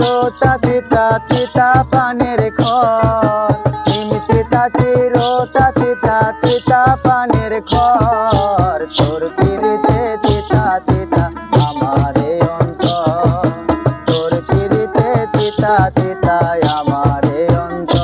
চিরতা তিতা তিতা পানের খর, নিম তিতা চিরতা তিতা তিতা পানের খর। তোর পিরিতে তিতা তিতা আমারে অন্তর, তোর পিরিতে তিতা তিতা আমারে অন্তর।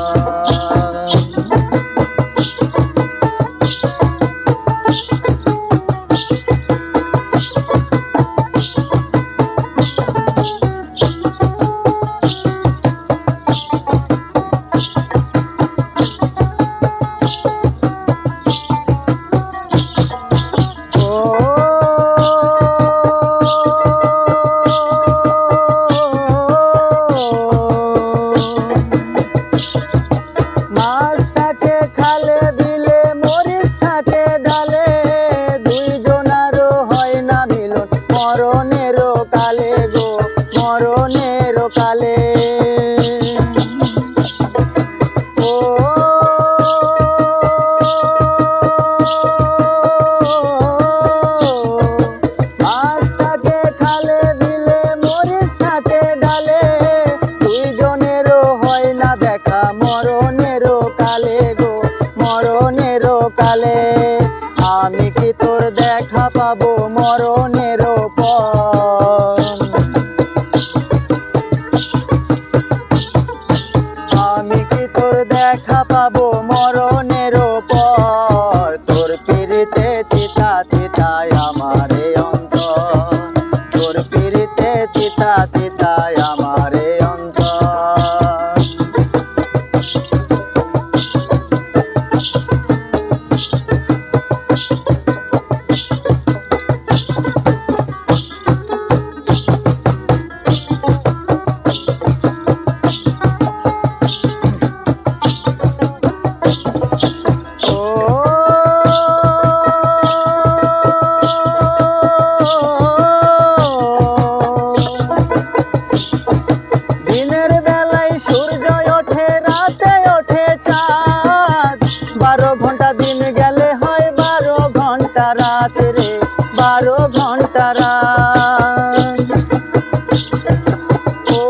মরণেরও কালে গো মরণেরও কালে, ও মাছ থাকে খালে বিলে মরিচ থাকে ডালে, দুইজনেরও হয় না দেখা মরণেরও কালে গো মরণেরও কালে। আমি কি তোর দেখা পাবো মরণেরও পর, আমি কি তোর দেখা পাবো মরণেরও পর। তোর পিরিতে তিতা তিতা আমারে অন্তর, তোর পিরিতে তিতা তিতা আমারে অন্তর। দিনের বেলায় সূর্য ওঠে রাতে ওঠে চাঁদ, 12 ঘন্টা দিন গেলে হয় 12 ঘন্টা রাত রে 12 ঘন্টা রাত। ও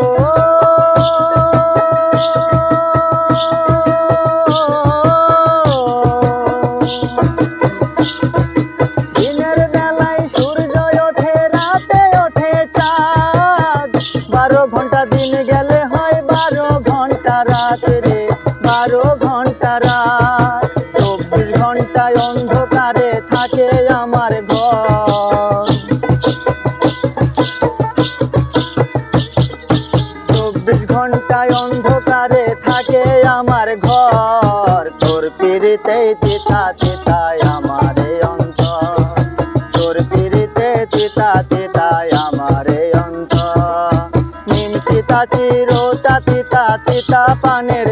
দিনের বেলায় সূর্য ওঠে রাতে ওঠে চাঁদ, 12 ঘন্টা দিন গেলে হয় 12 ঘন্টা রাত রে 12 ঘন্টা রাত। 24 ঘন্টায় অন্ধকারে থাকে আমার ঘর, 24 ঘন্টায় অন্ধকারে থাকে আমার ঘর। তোর পিরিতে তিতা তিতা আমারে অন্তর, তোর পিরিতে তিতা তিতা আমারে অন্তর। নিম তিতা চিরতা তিতা তিতা পানের